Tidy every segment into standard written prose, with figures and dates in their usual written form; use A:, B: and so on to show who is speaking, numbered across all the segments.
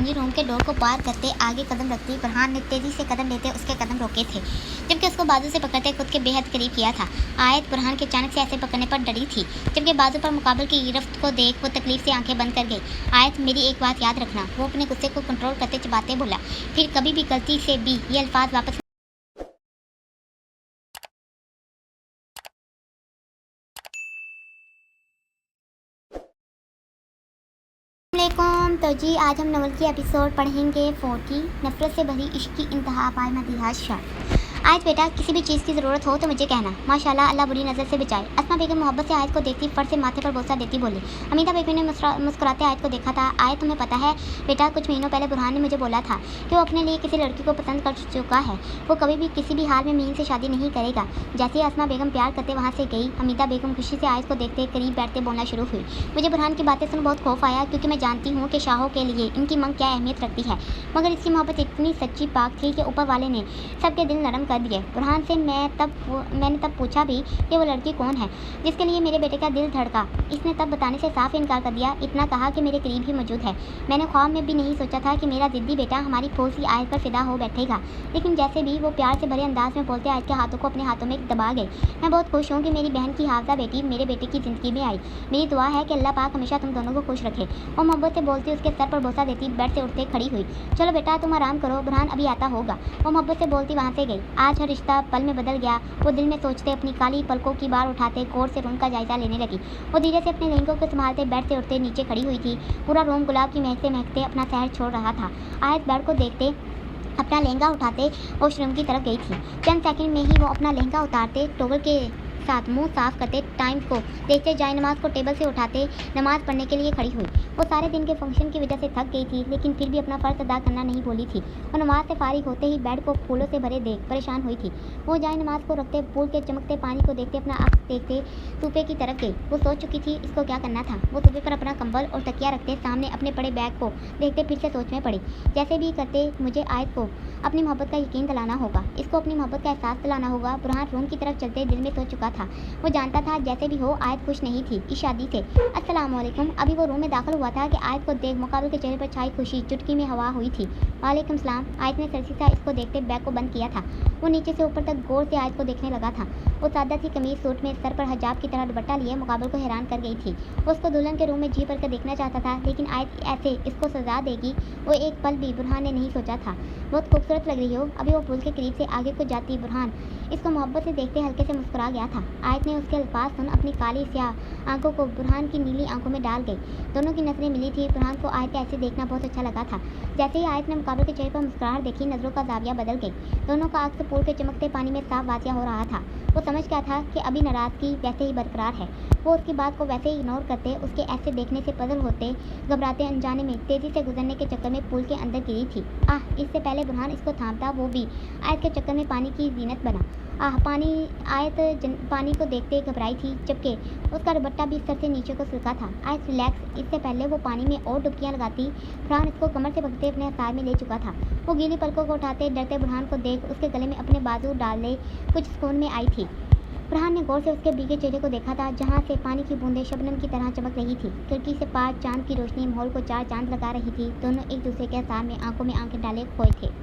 A: Changing room के door को पार करते आगे कदम रखती फरहान ने तेजी से कदम लेते उसके कदम रोके थे, जबकि उसको बाजू से पकड़ते खुद के बेहद करीब किया था। आयत फरहान के अचानक से ऐसे पकड़ने पर डरी थी, जबकि बाजू पर मुकाबल की गिरफ्त को देख वो तकलीफ से आंखें बंद कर गई। आयत, मेरी एक बात याद रखना, वो अपने गुस्से को कंट्रोल करते चबाते बोला, फिर कभी भी गलती से भी ये अल्फाज वापस तो जी आज हम नवल की एपिसोड पढ़ेंगे 40 नफरत से भरी इश्क की इंतहा बाय मदिहा शाह। आयत बेटा, किसी भी चीज़ की ज़रूरत हो तो मुझे कहना। माशाल्लाह, अल्लाह बुरी नज़र से बचाए। अस्मा बेगम मोहब्बत से आयत को देखती फट से माथे पर बोसा देती बोली। हमीदा बेगम ने मुस्कुराते आयत को देखा था। आयत, तुम्हें पता है बेटा, कुछ महीनों पहले बुरहान ने मुझे बोला था कि वो अपने लिए किसी लड़की को पसंद कर चुका है। वो कभी भी किसी भी हाल में मीन से शादी नहीं करेगा। जैसे ही अस्मा बेगम प्यार करते वहाँ से गई, हमीदा बेगम खुशी से आयत को देखते करीब बैठते बोलना शुरू हुई। मुझे बुरहान की बातें सुन बहुत खौफ आया, क्योंकि मैं जानती हूँ कि शाहों के लिए इनकी मंग क्या अहमियत रखती है, मगर इसकी मोहब्बत इतनी सच्ची पाक थी कि ऊपर वाले ने सबके दिल नरम कर दिए। बुरहान से मैंने तब पूछा भी कि वो लड़की कौन है जिसके लिए मेरे बेटे का दिल धड़का। इसने तब बताने से साफ इनकार कर दिया, इतना कहा कि मेरे करीब ही मौजूद है। मैंने ख्वाब में भी नहीं सोचा था कि मेरा जिद्दी बेटा हमारी फौज की आयत पर फिदा हो बैठेगा, लेकिन जैसे भी वो प्यार से भरे अंदाज में बोलते आयत के हाथों को अपने हाथों में दबा गए। मैं बहुत खुश हूँ कि मेरी बहन की हाफजा बेटी मेरे बेटे की ज़िंदगी में आई। मेरी दुआ है कि अल्लाह पाक हमेशा तुम दोनों को खुश रखे। वो मोहब्बत से बोलती उसके सर पर बोसा देती बेड से उठते खड़ी हुई। चलो बेटा, तुम आराम करो, बुरहान अभी आता होगा। वो मोहब्बत से बोलती वहाँ से गई। आज हर रिश्ता पल में बदल गया। वो दिल में सोचते अपनी काली पलकों की बार उठाते गौर से रूम का जायजा लेने लगी। वो धीरे से अपने लहंगों को संभालते बेड से उठते नीचे खड़ी हुई थी। पूरा रूम गुलाब की महकते महकते अपना शहर छोड़ रहा था। आयत बेड को देखते अपना लहंगा उठाते वॉशरूम की तरफ गई थी। चंद सेकंड में ही वो अपना लहंगा उतारते टॉवल के साथ मुंह साफ करते टाइम को देखते जाए नमाज को टेबल से उठाते नमाज पढ़ने के लिए खड़ी हुई। वो सारे दिन के फंक्शन की वजह से थक गई थी, लेकिन फिर भी अपना फ़र्ज अदा करना नहीं भूली थी। और नमाज से फारिग होते ही बेड को फूलों से भरे देख परेशान हुई थी। वो जाए नमाज को रखते पूल के चमकते पानी को देखते अपना अक्स देखते सूपे की तरफ गई। वो सोच चुकी थी इसको क्या करना था। वो सूपे पर अपना कंबल और तकिया रखते सामने अपने पड़े बैग को देखते फिर से सोच में पड़ी। जैसे भी करते मुझे आयत को अपनी मोहब्बत का यकीन दिलाना होगा, इसको अपनी मोहब्बत का एहसास दिलाना होगा। बुरहान रूम की तरफ चलते दिल में सोच चुका था। वो जानता था जैसे भी हो आयत खुश नहीं थी इस शादी से। अस्सलाम वालेकुम। अभी वो रूम में दाखिल हुआ था कि आयत को देख मुकाबिल के चेहरे पर छाई खुशी चुटकी में हवा हुई थी। वालेकुम सलाम। आयत ने सरसी सा इसको देखते बैग को बंद किया था। वो नीचे से ऊपर तक गौर से आयत को देखने लगा था। वो सादा सी कमीज सूट में सर पर हिजाब की तरह दुपट्टा लिए मुकाबिल को हैरान कर गई थी। वो उसको दुल्हन के रूम में जी भर कर देखना चाहता था, लेकिन आयत ऐसे इसको सजा देगी वो एक पल भी बुरहान ने नहीं सोचा था। बहुत खूबसूरत लग रही हो। अभी वो पुल के करीब से आगे को जाती बुरहान इसको मोहब्बत से देखते हल्के से मुस्कुरा गया था। आयत ने उसके अल्फाज सुन अपनी काली स्याह आंखों को बुरहान की नीली आंखों में डाल गई। दोनों की नजरें मिली थी। बुरहान को आयत ऐसे देखना बहुत अच्छा लगा था। जैसे ही आयत ने मुकाबले के चेहरे पर मुस्कुराहट देखी, नजरों का जाविया बदल गई। दोनों का अक्स पूल के चमकते पानी में साफ वाजिया हो रहा था। वो समझ गया था कि अभी नाराज़गी वैसे ही बरकरार है। वो उसकी बात को वैसे ही इग्नोर करते उसके ऐसे देखने से पजल होते घबराते अनजाने में तेज़ी से गुजरने के चक्कर में पुल के अंदर गिरी थी। इससे पहले बुरहान इसको थामता, वो भी आयत के चक्कर में पानी की जीनत बना। पानी को देखते घबराई थी, जबकि उसका दुपट्टा भी सर से नीचे को सिल्का था। आयत रिलैक्स। इससे पहले वो पानी में और डुबकियां लगाती बुरहान इसको कमर से पकड़ते अपने साय में ले चुका था। वो गीली पलकों को उठाते डरते बुरहान को देख उसके गले में अपने बाजू डालने कुछ सुकून में आई थी। बुरहान ने गौर से उसके भीगे चेहरे को देखा था, जहाँ से पानी की बूंदें शबनम की तरह चमक रही थी। खिड़की से पार चांद की रोशनी माहौल को चार चांद लगा रही थी। दोनों एक दूसरे के सामने आंखों में आंखें डाले खोए थे।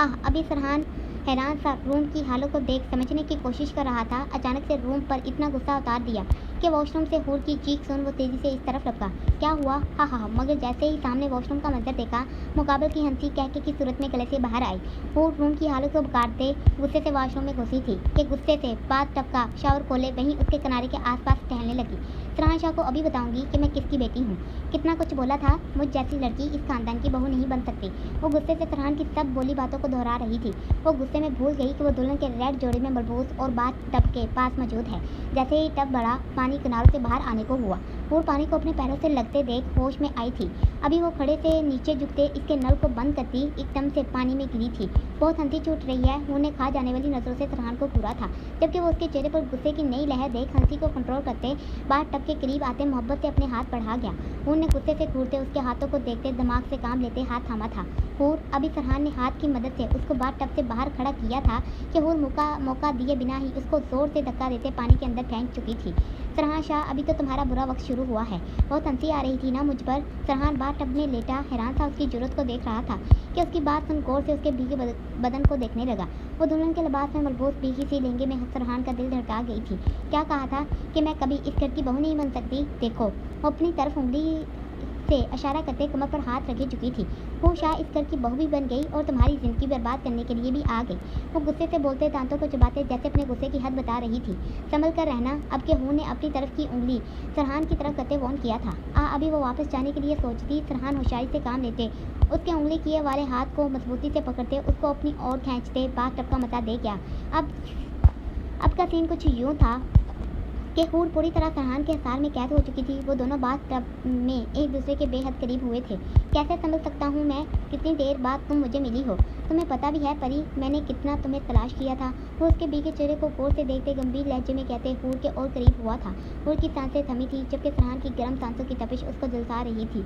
A: अभी फरहान हैरान सा रूम की हालत को देख समझने की कोशिश कर रहा था। अचानक से रूम पर इतना गुस्सा उतार दिया कि वॉशरूम से हूर की चीख सुन वो तेज़ी से इस तरफ लपका। क्या हुआ? हा। मगर जैसे ही सामने वॉशरूम का मंजर देखा, मुकाबल की हंसी कहके की सूरत में गले से बाहर आई। हूर रूम की हालत को बिगाड़ते गुस्से से वॉशरूम में घुसी थी कि गुस्से से बात टपका शावर खोले वहीं उसके किनारे के आसपास टहलने लगी। फरहान शाह को अभी बताऊंगी कि मैं किसकी बेटी हूँ। कितना कुछ बोला था, मुझ जैसी लड़की इस खानदान की बहू नहीं बन सकती। वो गुस्से से फरहान की सब बोली बातों को दोहरा रही थी। वो गुस्से में भूल गई कि वो दुल्हन के रेड जोड़े में मलबूस और बात टब के पास मौजूद है। जैसे ही टब बढ़ा, पानी किनारों से बाहर आने को हुआ। वो पानी को अपने पैरों से लगते देख होश में आई थी। अभी वो खड़े से नीचे झुकते इसके नल को बंद करती एकदम से पानी में गिरी थी। बहुत हंसी छूट रही है। हूर ने खा जाने वाली नजरों से फरहान को घूरा था, जबकि वो उसके चेहरे पर गुस्से की नई लहर देख हंसी को कंट्रोल करते बार टब के करीब आते मोहब्बत से अपने हाथ बढ़ा गया। हूर ने गुस्से से घूरते उसके हाथों को देखते दिमाग से काम लेते हाथ थामा था। हूर अभी फरहान ने हाथ की मदद से उसको बार टब से बाहर खड़ा किया था कि हूर मौका दिए बिना ही उसको जोर से धक्का देते पानी के अंदर फेंक चुकी थी। सरहान शाह, अभी तो तुम्हारा बुरा वक्त शुरू हुआ है। बहुत हंसी आ रही थी ना मुझ पर। सरहान बार टब में लेटा हैरान सा उसकी जरूरत को देख रहा था कि उसकी बात सुन गौर से उसके भीगे बदन को देखने लगा। वो दुल्हन के लिबास में मलबूस भीगी सी लहंगे में सरहान का दिल धड़का गई थी। क्या कहा था कि मैं कभी इस घर की बहू नहीं बन सकती? देखो, वो अपनी तरफ उंगली से इशारा करते कमर पर हाथ रखे चुकी थी। वो शाह इस घर की बहू भी बन गई और तुम्हारी जिंदगी बर्बाद करने के लिए भी आ गई। वो गुस्से से बोलते दांतों को चबाते जैसे अपने गुस्से की हद बता रही थी। संभल कर रहना। अब के हूर ने अपनी तरफ की उंगली सरहान की तरफ करते वॉर्न किया था। अभी वो वापस जाने के लिए सोचती, सरहान होशियारी से काम लेते उसके उंगली किए वाले हाथ को मजबूती से पकड़ते उसको अपनी ओर खींचते बात टब का मजा दे गया। अब का सीन कुछ यूँ था कि हूर पूरी तरह फरहान के हिसार में कैद हो चुकी थी। वो दोनों बात टब में एक दूसरे के बेहद करीब हुए थे। कैसे समझ सकता हूँ मैं, कितनी देर बाद तुम मुझे मिली हो। तुम्हें पता भी है परी, मैंने कितना तुम्हें तलाश किया था। वो उसके भीगे चेहरे को गौर से देखते गंभीर लहजे में कहते हूर के और करीब हुआ था। हूर की सांसें थमी थी, जबकि फरहान की गर्म सांसों की तपिश उसको जलसा रही थी।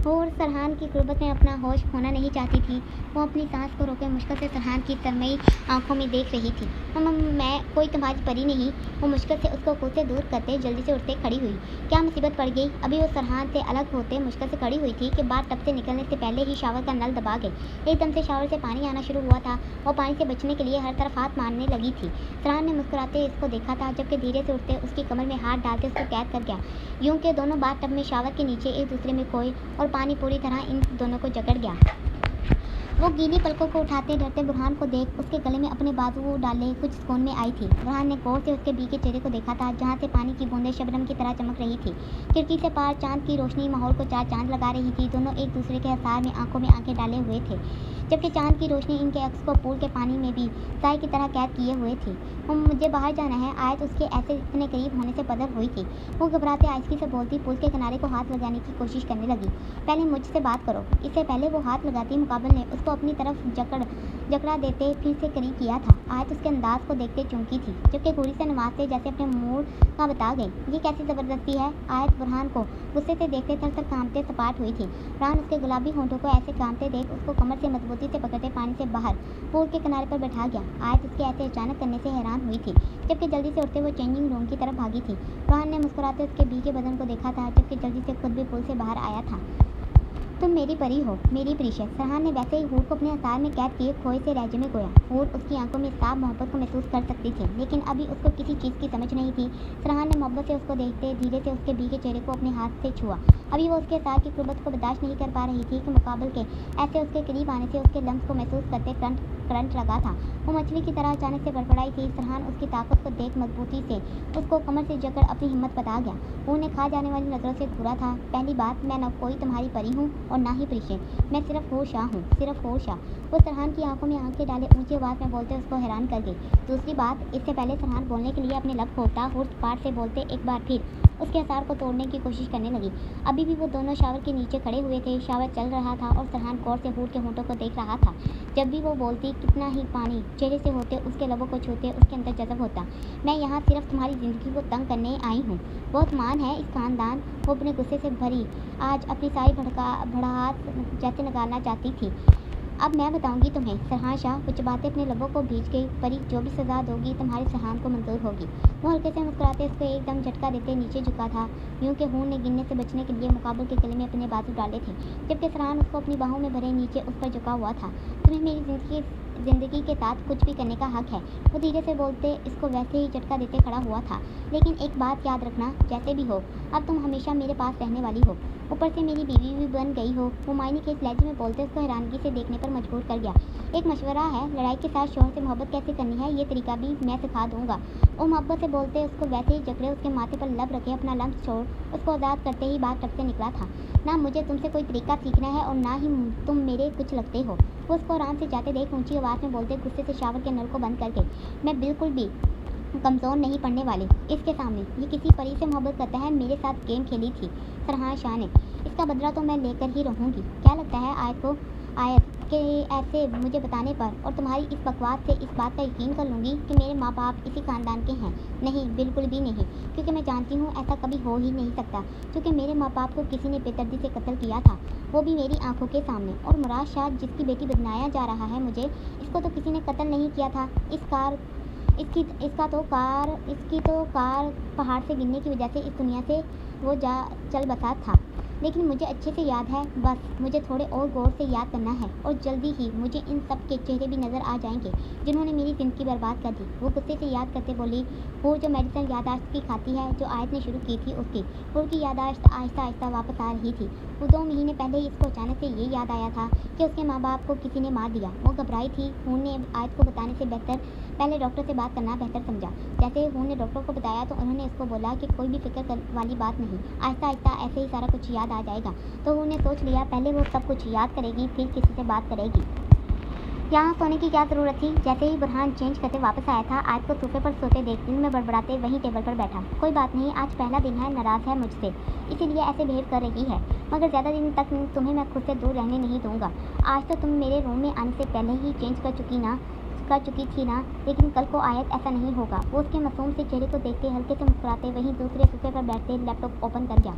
A: हूर सरहान की कुर्बत में अपना होश खोना नहीं चाहती थी। वो अपनी सांस को रोके मुश्किल से सरहान की सरमई आंखों में देख रही थी। मैं कोई तुम्हारी परी नहीं। वो मुश्किल से उसको खुद से दूर करते जल्दी से उठते खड़ी हुई। क्या मुसीबत पड़ गई? अभी वो सरहान से अलग होते मुश्किल से खड़ी हुई थी कि बात टब से निकलने से पहले ही शावर का नल दबा गए। एकदम से शावर से पानी आना शुरू हुआ था। वो पानी से बचने के लिए हर तरफ हाथ मारने लगी थी। सरहान ने मुस्कुराते इसको देखा था, जबकि धीरे से उठते उसकी कमर में हाथ डालते उसको कैद कर गया। यूं के दोनों बात टब में शावर के नीचे एक दूसरे में खोए और पानी पूरी तरह इन दोनों को जकड़ गया। वो गीली पलकों को उठाते डरते बुरहान को देख उसके गले में अपने बाजू डाले कुछ सुकून में आई थी। बुरहान ने गौर से उसके भीगे चेहरे को देखा था, जहाँ से पानी की बूंदें शबनम की तरह चमक रही थी। खिड़की से पार चांद की रोशनी माहौल को चार चांद लगा रही थी। दोनों एक दूसरे के हिसार में आंखों में आंखें डाले हुए थे, जबकि चांद की रोशनी इनके अक्स को पूल के पानी में भी साए की तरह कैद किए हुए थी। वो मुझे बाहर जाना है। आयत उसके ऐसे इतने करीब होने से पदर हुई थी। वो घबराते आयशकी से बोलती पुल के किनारे को हाथ लगाने की कोशिश करने लगी। पहले मुझसे बात करो। इससे पहले वो हाथ लगाती मुकाबल ने उसको अपनी तरफ जकड़ा देते फिर से करीब किया था। आयत उसके अंदाज को देखते चौंकी थी, जबकि घोड़ी से नवाजते जैसे अपने मूड का बता गई। ये कैसी ज़बरदस्ती है? आयत बुरहान को गुस्से से देखते थर थर कांपते सपाट हुई थी। बुरहान उसके गुलाबी होंठों को ऐसे कांपते देख उसको कमर से मजबूती से पकड़ते पानी से बाहर पूल के किनारे पर बैठा गया। आयत उसके ऐसे अचानक करने से हैरान हुई थी, जबकि जल्दी से उठते वो चेंजिंग रूम की तरफ भागी थी। बुरहान ने मुस्कुराते उसके भीगे बदन को देखा था, जबकि जल्दी से खुद भी पुल से बाहर आया था। तुम मेरी परी हो, मेरी प्रीशियस। सरहान ने वैसे ही हूर को अपने हसार में कैद किए खोए से लहजे में गोया। हूर उसकी आंखों में साफ मोहब्बत को महसूस कर सकती थी, लेकिन अभी उसको किसी चीज़ की समझ नहीं थी। सरहान ने मोहब्बत से उसको देखते धीरे से उसके भीगे चेहरे को अपने हाथ से छुआ। अभी वो उसके साथ की कुर्बत को बर्दाश्त नहीं कर पा रही थी कि मुकाबल के ऐसे उसके करीब आने से उसके लम्स को महसूस करते करंट लगा था। वो मछली की तरह अचानक से बड़बड़ाई थी। सरहान उसकी ताकत को देख मजबूती से उसको कमर से जकड़ अपनी हिम्मत बता गया। उन्हें खा जाने वाली नजरों से घूरा था। पहली बात, मैं न कोई तुम्हारी परी हूँ और ना ही प्रीशे। मैं सिर्फ हूर शाह हूँ, सिर्फ हूर शाह। वो सरहान की आंखों में आंखें डाले ऊंची आवाज़ में बोलते उसको हैरान कर गई। दूसरी बात, इससे पहले सरहान बोलने के लिए अपने लब खोलता हूर पाठ से बोलते एक बार फिर उसके आसार को तोड़ने की कोशिश करने लगी। अभी भी वो दोनों शावर के नीचे खड़े हुए थे। शावर चल रहा था और सरहान गौर से हूर के होंठों को देख रहा था। जब भी वो बोलती, कितना ही पानी चेहरे से होते उसके लबों को छूते उसके अंदर जज़ब होता। मैं यहाँ सिर्फ तुम्हारी ज़िंदगी को तंग करने आई हूँ। बहुत मान है इस खानदान। वो अपने गुस्से से भरी आज अपनी सारी भड़ाहट जैसे निकालना चाहती थी। अब मैं बताऊंगी तुम्हें। सरहान शाह वो चबाते अपने लबों को भींच गई। परी, जो भी सज़ा दोगी तुम्हारे सरहान को मंजूर होगी। वो हल्के से मुस्कुराते उसको एकदम झटका देते नीचे झुका था, यूं कि हूर ने गिनने से बचने के लिए मुकाबल के गले में अपने बाजू डाले थे, जबकि सरहान उसको अपनी बाहों में भरे नीचे उस पर झुका हुआ था। तुम्हें मेरी ज़िंदगी के साथ कुछ भी करने का हक है। वो धीरे से बोलते इसको वैसे ही झटका देते खड़ा हुआ था। लेकिन एक बात याद रखना, जैसे भी हो अब तुम हमेशा मेरे पास रहने वाली हो। ऊपर से मेरी बीवी भी बन गई हो। वो मायने के इस लहजे में बोलते उसको हैरानगी से देखने पर मजबूर कर गया। एक मशवरा है, लड़ाई के साथ शौहर से मोहब्बत कैसे करनी है ये तरीका भी मैं सिखा दूंगा। वो मोहब्बत से बोलते उसको वैसे ही जकड़े उसके माथे पर लब रखे अपना लम्स छोड़ उसको आज़ाद करते ही बात टब से निकला था। ना मुझे तुमसे कोई तरीका सीखना है और ना ही तुम मेरे कुछ लगते हो। वो उसको आराम से जाते देख ऊंची आवाज़ में बोलते गुस्से से शावर के नल को बंद करके, मैं बिल्कुल भी कमज़ोर नहीं पड़ने वाले इसके सामने। ये किसी परी से मोहब्बत करता है, मेरे साथ गेम खेली थी सरहान शाह ने। इसका बदला तो मैं लेकर ही रहूँगी। क्या लगता है आयत को आयत के ऐसे मुझे बताने पर और तुम्हारी इस बकवास से इस बात का यकीन कर लूँगी कि मेरे माँ बाप इसी ख़ानदान के हैं। नहीं, बिल्कुल भी नहीं, क्योंकि मैं जानती हूँ ऐसा कभी हो ही नहीं सकता, क्योंकि मेरे माँ बाप को किसी ने बेदर्दी से कत्ल किया था, वो भी मेरी आंखों के सामने। और मुराद शाह जिसकी बेटी बनाया जा रहा है मुझे, इसको तो किसी ने कत्ल नहीं किया था। इसकी तो कार पहाड़ से गिरने की वजह से इस दुनिया से वो जा चल बसा था। लेकिन मुझे अच्छे से याद है, बस मुझे थोड़े और गौर से याद करना है और जल्दी ही मुझे इन सब के चेहरे भी नज़र आ जाएंगे जिन्होंने मेरी ज़िंदगी बर्बाद कर दी। वो गुस्से से याद करते बोली, हूर जो मेडिसिन यादाश्त की खाती है जो आयत ने शुरू की थी उसकी। हूर की यादाश्त आहिस्ता आहिस्ता वापस आ रही थी। वो 2 महीने पहले ही इसको अचानक से ये याद आया था कि उसके माँ बाप को किसी ने मार दिया। वो घबराई थी। हूर ने आयत को बताने से बेहतर पहले डॉक्टर से बात करना बेहतर समझा। जैसे हूर ने डॉक्टर को बताया तो उन्होंने इसको बोला कि कोई भी फिक्र वाली बात नहीं, आहिस्ता आहिस्ता ऐसे ही सारा कुछ याद आ जाएगा। तो हूर ने सोच लिया पहले वो सब कुछ याद करेगी फिर किसी से बात करेगी। यहाँ सोने की क्या ज़रूरत थी। जैसे ही बुरहान चेंज करते वापस आया था, आयत को सोफे पर सोते देख दिल में बड़बड़ाते वहीं टेबल पर बैठा। कोई बात नहीं, आज पहला दिन है, नाराज़ है मुझसे, इसीलिए ऐसे बिहेव कर रही है, मगर ज़्यादा दिन तक तुम्हें मैं खुद से दूर रहने नहीं दूंगा। आज तो तुम मेरे रूम में आने से पहले ही चेंज कर चुकी थी ना, लेकिन कल को आयत ऐसा नहीं होगा। वो उसके मासूम से चेहरे को देखते हल्के से मुस्कुराते वहीं दूसरे सोफे पर बैठते लैपटॉप ओपन कर गया।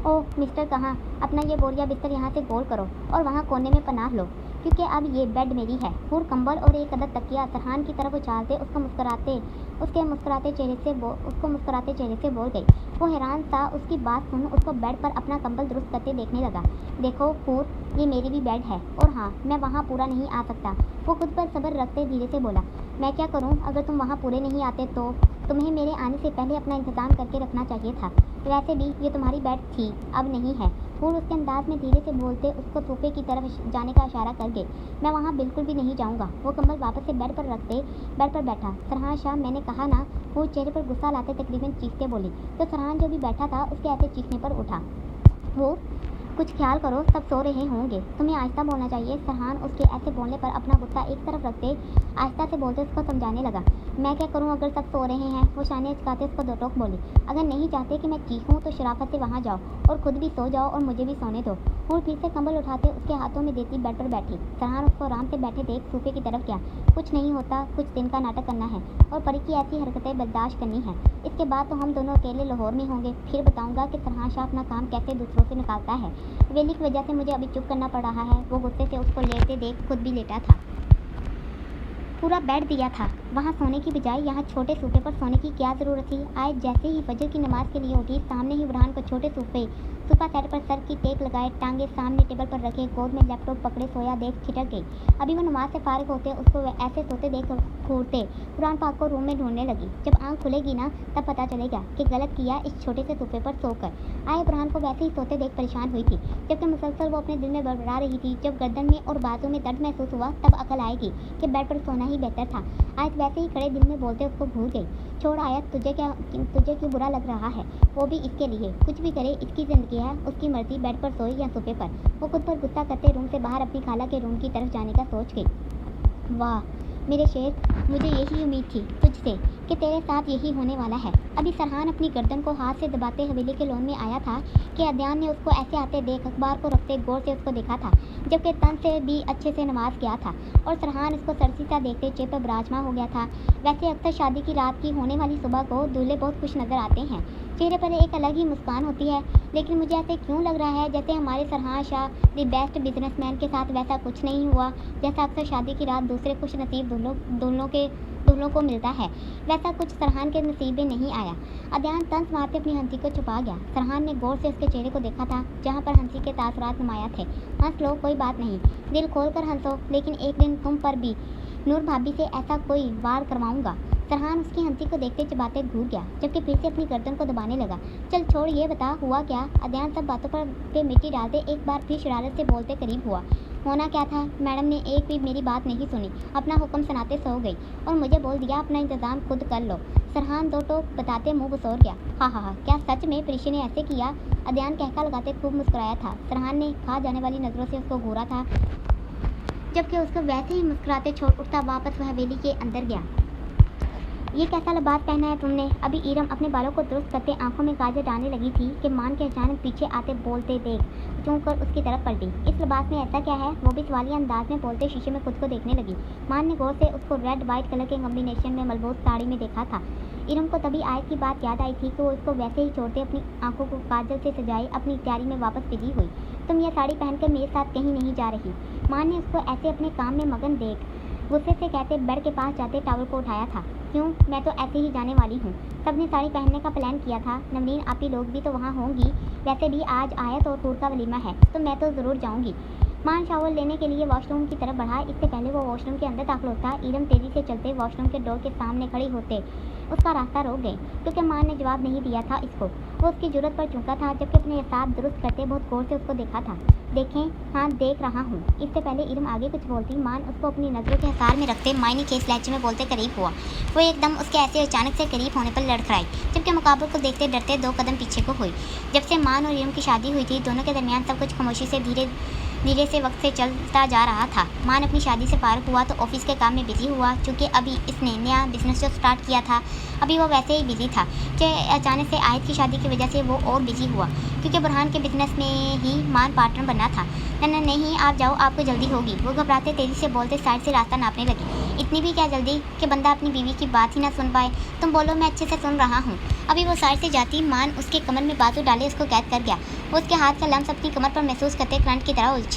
A: ओह मिस्टर, कहाँ अपना ये बोरिया बिस्तर यहाँ से गोल करो और वहाँ कोने में पनाह लो, क्योंकि अब ये बेड मेरी है। हूर कंबल और एक अदद तकिया सरहान की तरफ उछालते उसके मुस्कुराते चेहरे से बोल गई। वो हैरान सा उसकी बात सुन उसको बेड पर अपना कंबल दुरुस्त करते देखने लगा। देखो हूर, ये मेरी भी बेड है और हाँ, मैं वहाँ पूरा नहीं आ सकता। वो खुद पर सब्र रखते धीरे से बोला, मैं क्या करूँ, अगर तुम वहाँ पूरे नहीं आते तो तुम्हें मेरे आने से पहले अपना इंतज़ाम करके रखना चाहिए था। वैसे भी ये तुम्हारी बेड थी, अब नहीं है। हूर उसके अंदाज में धीरे से बोलते उसको सोफे की तरफ जाने का इशारा कर गए। मैं वहाँ बिल्कुल भी नहीं जाऊँगा। वो कंबल वापस से बेड पर बैठा। सरहान शाह, मैंने कहा ना। हूर चेहरे पर गुस्सा लाते तकरीबन चीखते बोली, तो सरहान जो भी बैठा था उसके ऐसे चीखने पर उठा। हूर, कुछ ख्याल करो, सब सो रहे होंगे, तुम्हें आहिस्ता बोलना चाहिए। सरहान उसके ऐसे बोलने पर अपना गुस्सा एक तरफ रखते आहिस्ता से बोलते उसको समझाने लगा। मैं क्या करूं अगर सब सो रहे हैं। वो शाने चुकाते उसको दो टोक बोली, अगर नहीं चाहते कि मैं चीखूं तो शराफत से वहाँ जाओ और खुद भी सो जाओ और मुझे भी सोने दो। हूर फिर से कंबल उठाते उसके हाथों में देती बेड पर बैठी। सरहान उसको आराम से बैठे देख सोफे की तरफ गया। कुछ नहीं होता, कुछ दिन का नाटक करना है और परी की ऐसी हरकतें बर्दाश्त करनी है। इसके बाद तो हम दोनों अकेले लाहौर में होंगे, फिर बताऊंगा कि सरहान शाह अपना काम कैसे दूसरों से निकालता है। वेली की वजह से मुझे अभी चुप करना पड़ रहा है। वो गुस्से से उसको लेटे देख खुद भी लेटा था। पूरा बेड दिया था, वहाँ सोने की बजाय यहाँ छोटे सोफे पर सोने की क्या ज़रूरत थी। आज जैसे ही फजर की नमाज के लिए उठी, सामने ही बुरहान को छोटे सोफा सेट पर सर की टेक लगाए टांगे सामने टेबल पर रखे गोद में लैपटॉप पकड़े सोया देख छिटक गई। अभी वो नमाज से फारिग होते उसको ऐसे सोते देख घूरते कुरान पाक को रूम में ढूंढने लगी। जब आंख खुलेगी ना तब पता चलेगा कि गलत किया इस छोटे से सोफे पर सोकर। आए बुरहान को वैसे ही सोते देख परेशान हुई थी, जबकि मुसलसल वो अपने दिल में बड़बड़ा रही थी। जब गर्दन में और बाजू में दर्द महसूस हुआ तब अकल आएगी कि बेड पर सोना ही बेहतर था। आयत वैसे ही खड़े दिल में बोलते उसको भूल गई। छोड़ आयत, तुझे क्यों बुरा लग रहा है, वो भी इसके लिए। कुछ भी करे, इसकी ज़िंदगी है, उसकी मर्जी, बेड पर सोए या सोफे पर। वो खुद पर गुस्सा करते रूम से बाहर अपनी खाला के रूम की तरफ जाने का सोच गई। वाह मेरे शेर, मुझे यही उम्मीद थी तुझसे कि तेरे साथ यही होने वाला है। अभी सरहान अपनी गर्दन को हाथ से दबाते हवेली के लॉन में आया था कि अदयान ने उसको ऐसे आते देख अखबार को रखते गौर से उसको देखा था, जबकि तन से भी अच्छे से नमाज किया था और सरहान इसको सरसी सा देखते चेप पर बराजमा हो गया था। वैसे अक्सर शादी की रात की होने वाली सुबह को दूल्हे बहुत खुश नज़र आते हैं, चेहरे पर एक अलग ही मुस्कान होती है। लेकिन मुझे ऐसे क्यों लग रहा है जैसे हमारे सरहान शाह द बेस्ट बिजनेसमैन के साथ वैसा कुछ नहीं हुआ जैसा अक्सर शादी की रात दूसरे खुश नसीब दूल्हों को मिलता है, वैसा कुछ सरहान के नसीब में नहीं आया। अदयान तंज मारते अपनी हंसी को छुपा गया। सरहान ने गौर से उसके चेहरे को देखा था जहाँ पर हंसी के तासरात नुमाया थे। हंस लो, कोई बात नहीं, दिल खोल कर हंसो, लेकिन एक दिन तुम पर भी नूर भाभी से ऐसा कोई वार करवाऊंगा। सरहान उसकी हंसी को देखते चबाते घूर गया, जबकि फिर से अपनी गर्दन को दबाने लगा। चल छोड़, ये बता हुआ क्या। अदयान सब बातों पे मिट्टी डालते एक बार फिर शरारत से बोलते करीब हुआ। होना क्या था, मैडम ने एक भी मेरी बात नहीं सुनी, अपना हुक्म सुनाते सो गई और मुझे बोल दिया अपना इंतज़ाम खुद कर लो। सरहान दो टोक बताते मुंह बसोर गया। हा, क्या सच में प्रीशी ने ऐसे किया। अदयान कहका लगाते खूब मुस्कुराया था। सरहान ने खा जाने वाली नज़रों से उसको घूरा था, जबकि उसको वैसे ही मुस्कुराते छोड़ उठता वापस वह हवेली के अंदर गया। ये कैसा लिबास पहना है तुमने? अभी इरम अपने बालों को दुरुस्त करते आंखों में काजल डालने लगी थी कि मान के अचानक पीछे आते बोलते देख चूक कर उसकी तरफ पलटी। इस लिबास में ऐसा क्या है? वो भी सवालिया अंदाज में बोलते शीशे में खुद को देखने लगी। मान ने गौर से उसको रेड वाइट कलर के कॉम्बिनेशन में मलबूस साड़ी में देखा था। इरम को तभी आयत की बात याद आई थी कि वो इसको वैसे ही छोड़ते अपनी आंखों को काजल से सजाए अपनी तैयारी में वापस बिजी हुई। तुम यह साड़ी पहनकर मेरे साथ कहीं नहीं जा रही? मान ने उसको ऐसे अपने काम में मगन देख गुस्से से कहते बेड के पास जाते टॉवल को उठाया था। क्यों? मैं तो ऐसे ही जाने वाली हूँ। सबने साड़ी पहनने का प्लान किया था। नवरीन आपी लोग भी तो वहाँ होंगी। वैसे भी आज आयत और हूर का वलीमा है तो मैं तो ज़रूर जाऊँगी। मान शावर लेने के लिए वॉशरूम की तरफ बढ़ा। इससे पहले वो वॉशरूम के अंदर दाखिल होता इरम तेज़ी से चलते वॉशरूम के डोर के सामने खड़ी होते उसका रास्ता रोक गए क्योंकि मान ने जवाब नहीं दिया था इसको। वो उसकी जरूरत पर चुका था जबकि अपने हिसाब दुरुस्त करते बहुत गौर से उसको देखा था। देखें? हाँ देख रहा हूँ। इससे पहले इरम आगे कुछ बोलती मान उसको अपनी नज़रों के हिसार में रखते मायनी केस लहजे में बोलते करीब हुआ। वो एकदम उसके ऐसे अचानक से करीब होने पर लड़खड़ाई जबकि मुकाबले को देखते डरते 2 कदम पीछे को हुई। जब से मान और इरम की शादी हुई थी दोनों के दरमियान सब कुछ खामोशी से धीरे से वक्त से चलता जा रहा था। मान अपनी शादी से फारिग हुआ तो ऑफिस के काम में बिजी हुआ क्योंकि अभी इसने नया बिजनेस जो स्टार्ट किया था अभी वो वैसे ही बिजी था कि अचानक से आयत की शादी की वजह से वो और बिजी हुआ क्योंकि बुरहान के बिजनेस में ही मान पार्टनर बनना था। नहीं आप जाओ आपको जल्दी होगी। वो घबराते तेज़ी से बोलते साइड से रास्ता नापने लगी। इतनी भी क्या जल्दी कि बंदा अपनी बीवी की बात ही ना सुन पाए? तुम बोलो मैं अच्छे से सुन रहा हूँ। अभी वो साइड से जाती मान उसके कमर में बाजू डाले उसको कैद कर गया। वो उसके हाथ का लम्स अपनी कमर पर महसूस करते करंट की तरह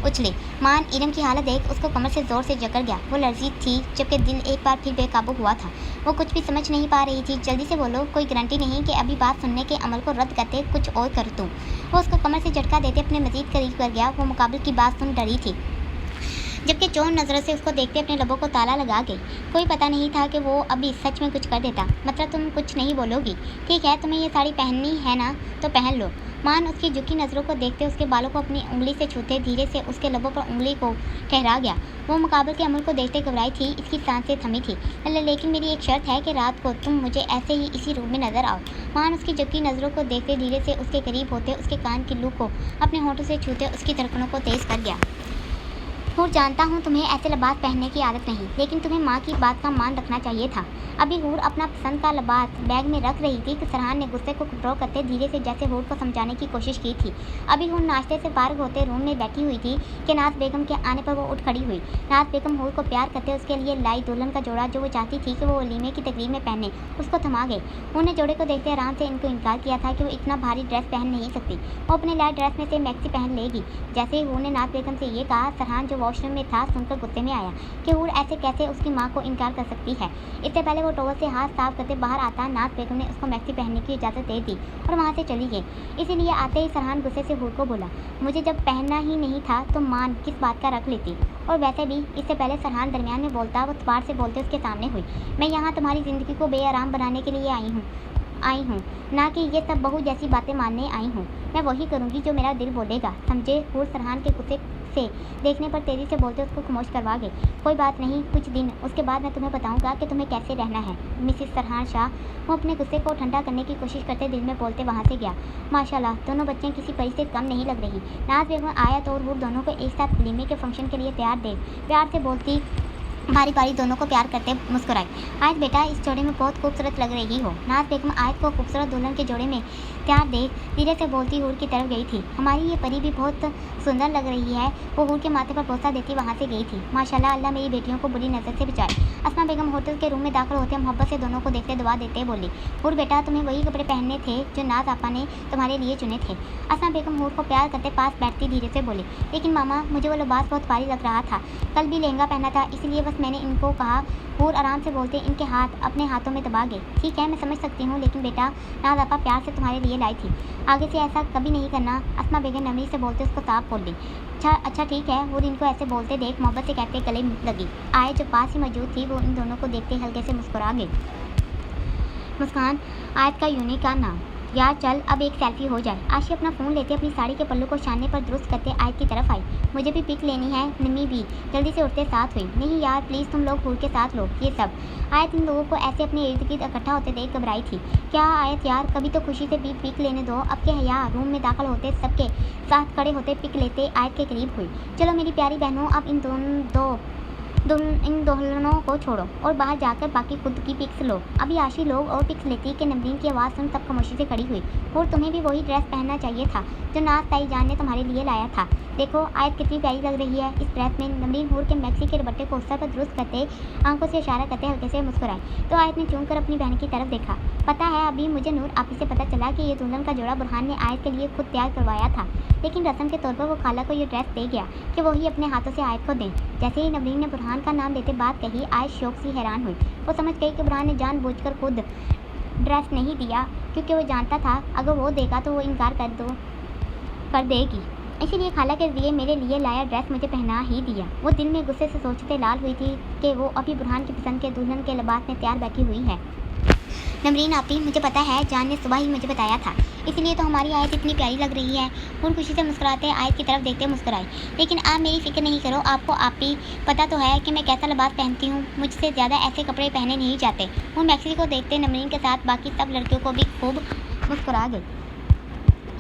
A: उछले। मान इरम की हालत देख उसको कमर से जोर से जकड़ गया। वो लर्जी थी जबकि दिल एक बार फिर बेकाबू हुआ था। वो कुछ भी समझ नहीं पा रही थी। जल्दी से बोलो, कोई गारंटी नहीं कि अभी बात सुनने के अमल को रद्द करते कुछ और कर दूँ। वो उसको कमर से झटका देते अपने मजीद करीब कर गया। वो मुकाबले की बात सुन डरी थी जबकि चोर नज़रों से उसको देखते अपने लबों को ताला लगा गई। कोई पता नहीं था कि वो अभी सच में कुछ कर देता। मतलब तुम कुछ नहीं बोलोगी? ठीक है तुम्हें ये साड़ी पहननी है ना तो पहन लो। मान उसकी झुकी नज़रों को देखते उसके बालों को अपनी उंगली से छूते धीरे से उसके लबों पर उंगली को ठहरा गया। वो मुकाबले के अमल को देखते घबराई थी। इसकी सांसें थमी थी। लेकिन मेरी एक शर्त है कि रात को तुम मुझे ऐसे ही इसी रूम में नजर आओ। मान उसकी झुकी नज़रों को देखते धीरे से उसके करीब होते उसके कान की लू को अपने होंठों से छूते उसकी धड़कनों को तेज़ कर गया। हूर जानता हूँ तुम्हें ऐसे लिबास पहनने की आदत नहीं लेकिन तुम्हें माँ की बात का मान रखना चाहिए था। अभी हूर अपना पसंद का लिबास बैग में रख रही थी कि सरहान ने गुस्से को कंट्रोल करते धीरे से जैसे हूर को समझाने की कोशिश की थी। अभी हूर नाश्ते से फारिग होते रूम में बैठी हुई थी कि नाज बेगम के आने पर वो उठ खड़ी हुई। नाज बेगम हूर को प्यार करते उसके लिए लाई दुल्हन का जोड़ा जो वो चाहती थी कि वो वलीमे की तकरीब में पहने उसको थमा गए। हूर ने जोड़े को देखते आराम से इनको इनकार किया था कि वो इतना भारी ड्रेस पहन नहीं सकती। वो अपने लाइट ड्रेस में से मैक्सी पहन लेगी। जैसे ही हूर ने नाज बेगम से ये कहा सरहान जो वॉशरूम में था सुनकर गुस्से में आया कि हूर ऐसे कैसे उसकी माँ को इनकार कर सकती है। इससे पहले वो टॉवल से हाथ साफ करते बाहर आता नाज बेगम ने उसको मैक्सी पहनने की इजाज़त दे दी और वहाँ से चली गई। इसीलिए आते ही सरहान गुस्से से हूर को बोला मुझे जब पहनना ही नहीं था तो मान किस बात का रख लेती। और वैसे भी इससे पहले सरहान दरमियान में बोलता वो तबार से बोलते उसके सामने हुई। मैं यहाँ तुम्हारी ज़िंदगी को बेआराम बनाने के लिए आई हूँ ना कि ये सब बहू जैसी बातें मानने आई हूँ। मैं वही करूँगी जो मेरा दिल बोलेगा समझे। हूर सरहान के गुस्से से देखने पर तेज़ी से बोलते उसको खामोश करवा गए। कोई बात नहीं कुछ दिन उसके बाद मैं तुम्हें बताऊंगा कि तुम्हें कैसे रहना है मिसेस सरहान शाह। वो अपने गुस्से को ठंडा करने की कोशिश करते दिल में बोलते वहाँ से गया। माशाल्लाह दोनों बच्चे किसी परी से कम नहीं लग रही। नाज बेगम आयत और हूर दोनों को एक साथ वलीमे के फंक्शन के लिए प्यार से बोलती बारी बारी दोनों को प्यार करते मुस्कुराई। आयत बेटा इस जोड़े में बहुत खूबसूरत लग रही हो। नाज बेगम आयत को खूबसूरत दुल्हन के जोड़े में प्यार दे धीरे से बोलती हूर की तरफ गई थी। हमारी ये परी भी बहुत सुंदर लग रही है। वो हूर के माथे पर बोसा देती वहाँ से गई थी। माशाल्लाह अल्लाह मेरी बेटियों को बुरी नज़र से बचाए। अस्मा बेगम होटल के रूम में दाखिल होते मोहब्बत से दोनों को देखते दुआ देते बोली हूर बेटा तुम्हें वही कपड़े पहनने थे जो नाज आपा ने तुम्हारे लिए चुने थे। अस्मा बेगम हूर को प्यार करते पास बैठती धीरे से बोली लेकिन मामा मुझे वो लिबास बहुत भारी लग रहा था। कल भी लहंगा पहना था इसलिए बस मैंने इनको कहा। हूर आराम से बोलते इनके हाथ अपने हाथों में दबा गए। ठीक है मैं समझ सकती हूँ लेकिन बेटा नाज आपा प्यार से तुम्हारे लिए लाई थी। आगे से ऐसा कभी नहीं करना। अस्मा बेगम नमी से बोलते उसको साफ बोल दी। अच्छा ठीक है। हूर इनको ऐसे बोलते देख मोहब्बत से कहते गले लगी। आए जो पास ही मौजूद थी वो इन दोनों को देखते हल्के से मुस्कुरा गई। मुस्कान आयत का यूनिक का नाम। यार चल अब एक सेल्फी हो जाए। आशी अपना फ़ोन लेते अपनी साड़ी के पल्लू को छानने पर दुरुस्त करते आयत की तरफ आई। मुझे भी पिक लेनी है। निम्मी भी जल्दी से उठते साथ हुई। नहीं यार प्लीज़ तुम लोग हूर के साथ लो ये सब। आयत इन लोगों को ऐसे अपने इर्द गिर्द इकट्ठा होते देख घबराई थी। क्या आयत यार कभी तो खुशी से भी पिक लेने दो। अब के यार रूम में दाखिल होते सबके साथ खड़े होते पिक लेते आयत के करीब हुई। चलो मेरी प्यारी बहनों अब इन दो इन दुल्हनों को छोड़ो और बाहर जाकर बाकी खुद की पिक्स लो। अभी आशी लोग और पिक्स लेती कि नमरीन की आवाज़ सुन सब खामोशी से खड़ी हुई। और तुम्हें भी वही ड्रेस पहनना चाहिए था जो नाज ताई जान ने तुम्हारे लिए लाया था। देखो आयत कितनी प्यारी लग रही है इस ड्रेस में। नमरीन हूर के मैक्सी के दुपट्टे को सर पर दुरुस्त करते आंखों से इशारा करते हल्के से मुस्कुराई तो आयत ने चूम कर अपनी बहन की तरफ देखा। पता है अभी मुझे नूर आपी से पता चला कि ये दुल्हन का जोड़ा बुरहान ने आयत के लिए खुद तैयार करवाया था, लेकिन रस्म के तौर पर वो खाला को ये ड्रेस दे गया कि वही अपने हाथों से आयत को दें। जैसे ही नमरीन ने बुरहान का नाम लेते बात कही आयत शौक से हैरान हुई। वो समझ गई कि बुरहान ने जानबूझकर खुद ड्रेस नहीं दिया क्योंकि वो जानता था अगर वो देगा तो वो इनकार कर देगी, इसीलिए खाला के लिए मेरे लिए लाया ड्रेस मुझे पहना ही दिया। वो दिल में गुस्से से सोचते लाल हुई थी कि वो अभी बुरहान की पसंद के दुल्हन के लिबास में तैयार बैठी हुई है। नमरीन आपी मुझे पता है जान ने सुबह ही मुझे बताया था, इसीलिए तो हमारी आयत इतनी प्यारी लग रही है। और खुशी से मुस्कुराते आयत की तरफ देखते मुस्कुराई। लेकिन आप मेरी फिक्र नहीं करो, आपको आपी पता तो है कि मैं कैसा लिबास पहनती हूँ, मुझसे ज़्यादा ऐसे कपड़े पहने नहीं जाते। और मैक्सी को देखते नमरीन के साथ बाकी सब लड़कियों को भी खूब मुस्कुरा गई।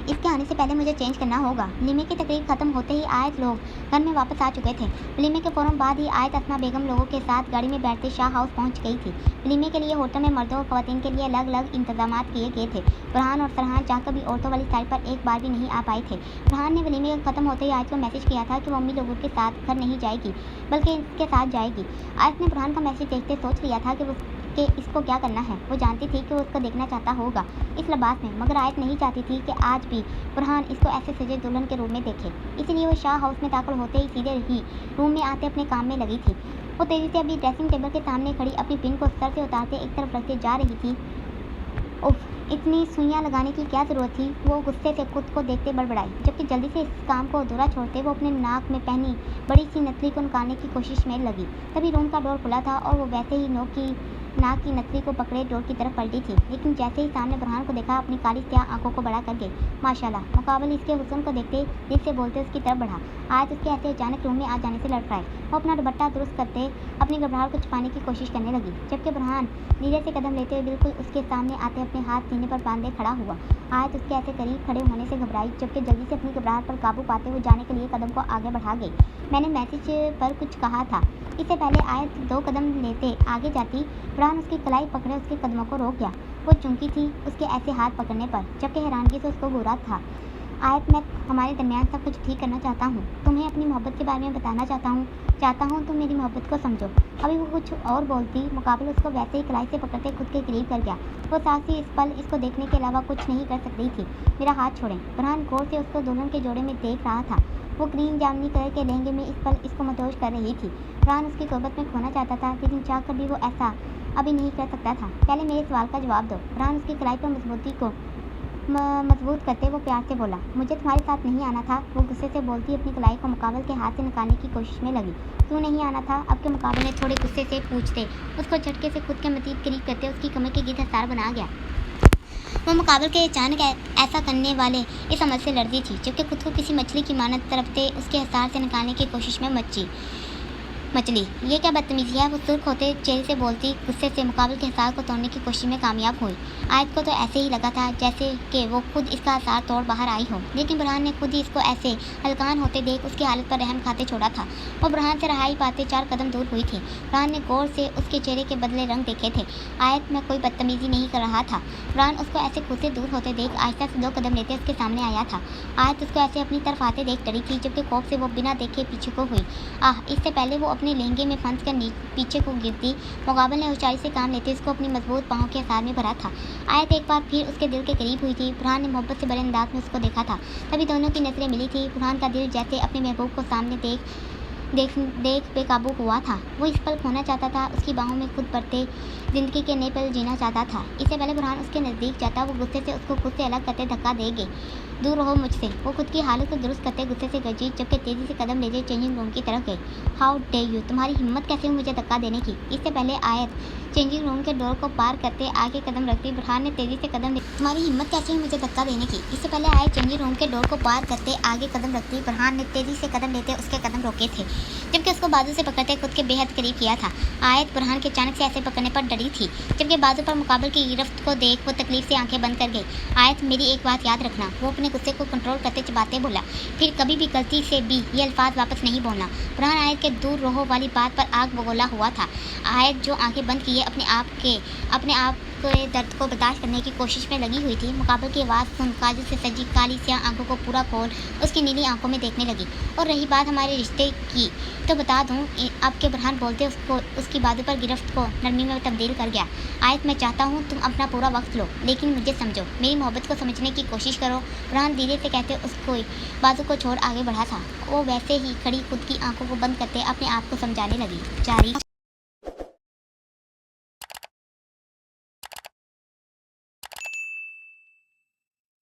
A: इसके आने से पहले मुझे चेंज करना होगा। वलीमे की तकरीब खत्म होते ही आयत लोग घर में वापस आ चुके थे। वलीमे के फ़ौरन बाद ही आयत अस्मा बेगम लोगों के साथ गाड़ी में बैठते शाह हाउस पहुंच गई थी। वलीमे के लिए होटल में मर्दों और ख़वातीन के लिए अलग अलग इंतजाम किए गए थे। बुरहान और फरहान चाहकर भी औरतों वाली साइड पर एक बार भी नहीं आ पाए थे। बुरहान ने वलीमे खत्म होते ही आयत को मैसेज किया था कि वो अम्मी लोगों के साथ घर नहीं जाएगी बल्कि इसके साथ जाएगी। आयत ने बुरहान का मैसेज देखते सोच लिया था कि इसको क्या करना है। वो जानती थी कि वो उसको देखना चाहता होगा इस लिबास में, मगर आयत नहीं चाहती थी कि आज भी बुरहान इसको ऐसे सजे दुल्हन के रूप में देखे। इसीलिए वो शाह हाउस में दाखिल होते ही सीधे ही रूम में आते अपने काम में लगी थी। वो तेज़ी से अभी ड्रेसिंग टेबल के सामने खड़ी अपनी पिन को सर से उतारते एक तरफ रखते जा रही थी। उफ, इतनी सुइयाँ लगाने की क्या ज़रूरत थी। वो गुस्से से खुद को देखते बड़बड़ाई, जबकि जल्दी से इस काम को अधूरा छोड़ते वो अपने नाक में पहनी बड़ी सी नथली को निकालने की कोशिश में लगी। तभी रूम का डोर खुला था और वो वैसे ही नाक की नथली को पकड़े डोर की तरफ पलटी थी, लेकिन जैसे ही सामने बुरहान को देखा अपनी काली स्याह आंखों को बड़ा कर गई। माशाल्लाह, मुकाबले इसके हुस्न को देखते दिल से बोलते उसकी तरफ बढ़ा। आज उसके ऐसे अचानक रूम में आ जाने से लड़खड़ाए। वो अपना दुपट्टा दुरुस्त करते अपनी घबराहट को छुपाने की कोशिश करने लगी, जबकि बुरहान धीरे से कदम लेते हुए बिल्कुल उसके सामने आते अपने हाथ सीने पर बांधे खड़ा हुआ। आज उसके ऐसे करीब खड़े होने से घबराई, जबकि जल्दी से अपनी घबराहट पर काबू पाते हुए जाने के लिए कदम को आगे बढ़ा गई। मैंने मैसेज पर कुछ कहा था। इससे पहले आयत 2 कदम लेते आगे जाती, बुरहान उसकी कलाई पकड़े उसके कदमों को रोक गया। वो चुंकी थी उसके ऐसे हाथ पकड़ने पर, जबकि हैरानगी से उसको बुरा था। आयत, मैं हमारे दरमियान सब कुछ ठीक करना चाहता हूँ, तुम्हें अपनी मोहब्बत के बारे में बताना चाहता हूँ तुम मेरी मोहब्बत को समझो। अभी वो कुछ और बोलती, मुकाबले उसको वैसे ही कलाई से पकड़ते खुद के करीब कर गया। वो साहसी इस पल इसको देखने के अलावा कुछ नहीं कर सकती थी। मेरा हाथ छोड़ें। बुरहान गौर से उसको दुल्हन के जोड़े में देख रहा था। वो ग्रीन जामनी कलर के लहंगे में इस पल इसको मदहोश कर रही थी। बुरहान उसकी सोबत में खोना चाहता था, लेकिन चाह कर भी वो ऐसा अभी नहीं कर सकता था। पहले मेरे सवाल का जवाब दो। बुरहान उसकी कलाई पर मजबूत करते वो प्यार से बोला। मुझे तुम्हारे साथ नहीं आना था। वो गुस्से से बोलती अपनी कलाई को मुकाबल के हाथ से निकालने की कोशिश में लगी। क्यों नहीं आना था? अब के मुकाबले में थोड़े गुस्से से पूछते उसको झटके से खुद के मजीद करीब करते उसकी कमर के गीत हसार बना गया। वो मुकाबले के अचानक ऐसा करने वाले इस अमल से लड़ती थी, जबकि खुद को किसी मछली की मानत तरफते उसके हसार से निकालने की कोशिश में मछली ये क्या बदतमीजी है? वो सुर्ख होते चेहरे से बोलती गुस्से से मुकाबले के हसार को तोड़ने की कोशिश में कामयाब हुई। आयत को तो ऐसे ही लगा था जैसे कि वो खुद इसका हसार तोड़ बाहर आई हो, लेकिन बुरहान ने खुद ही इसको ऐसे हल्कान होते देख उसकी हालत पर रहम खाते छोड़ा था। वो बुरहान से रहाई पाते 4 कदम दूर हुई थी। बुरहान ने गौर से उसके चेहरे के बदले रंग देखे थे। आयत में कोई बदतमीजी नहीं कर रहा था। बुरहान उसको ऐसे खुद से दूर होते देख आहिस्ता से 2 कदम लेते उसके सामने आया था। आयत उसको ऐसे अपनी तरफ आते देख डरी थी, जबकि खौफ से वो बिना देखे पीछे को हुई। इससे पहले वो अपने लहंगे में फंस कर पीछे को गिरती। मुकाबल ने ऊंचाई से काम लेते उसको अपनी मजबूत पाँव के हसार में भरा था। आयत एक बार फिर उसके दिल के करीब हुई थी। बुरहान ने मोहब्बत से बड़े अंदाज में उसको देखा था। तभी दोनों की नजरें मिली थी। बुरहान का दिल जैसे अपने महबूब को सामने देख बेकाबू हुआ था। वो इस पल खोना चाहता था, उसकी बाहों में खुद बढ़ते जिंदगी के नए पल जीना चाहता था। इससे पहले बुरहान उसके नज़दीक जाता, वो गुस्से से उसको खुद से अलग करते धक्का देंगे। दूर रहो मुझसे। वो खुद की हालत को दुरुस्त करते गुस्से से गरजी, जबकि तेज़ी से कदम लेते चेंजिंग रूम की तरफ गई। हाउ डे यू, तुम्हारी हिम्मत कैसे हुई मुझे धक्का देने की? इससे पहले आयत चेंजिंग रूम के डोर को पार करते आगे कदम रखती। बुरहान ने तेज़ी से कदम तुम्हारी हिम्मत कैसे हुई मुझे धक्का देने की? इससे पहले आयत चेंजिंग रूम के डोर को पार करते आगे कदम रखती। बुरहान ने तेज़ी से कदम लेते उसके कदम रोके थे, जबकि उसको बाजू से पकड़ते खुद के बेहद करीब किया था। आयत बुरहान के अचानक से ऐसे पकड़ने पर डरी थी, जबकि बाजू पर मुकाबल की गिरफ्त को देख वो तकलीफ से आंखें बंद कर गई। आयत, मेरी एक बात याद रखना, वो अपने गुस्से को कंट्रोल करते चबाते बोला, फिर कभी भी गलती से भी ये अल्फाज वापस नहीं बोलना। बुरहान आयत के दूर रहो वाली बात पर आग बगोला हुआ था। आयत जो आंखें बंद किए अपने आप के दर्द को बर्दाश्त करने की कोशिश में लगी हुई थी, मुकाबल की आवाज़ सुन काजल से सजी काली स्याह आंखों को पूरा खोल उसकी नीली आंखों में देखने लगी। और रही बात हमारे रिश्ते की, तो बता दूं, आपके बुरहान बोलते उसकी बाजू पर गिरफ्त को नरमी में तब्दील कर गया। आयत, मैं चाहता हूँ तुम अपना पूरा वक्त लो, लेकिन मुझे समझो, मेरी मोहब्बत को समझने की कोशिश करो। बुरहान धीरे से कहते उसको बाजू को छोड़ आगे बढ़ा था। वो वैसे ही खड़ी खुद की आंखों को बंद करते अपने आप को समझाने लगी। जारी।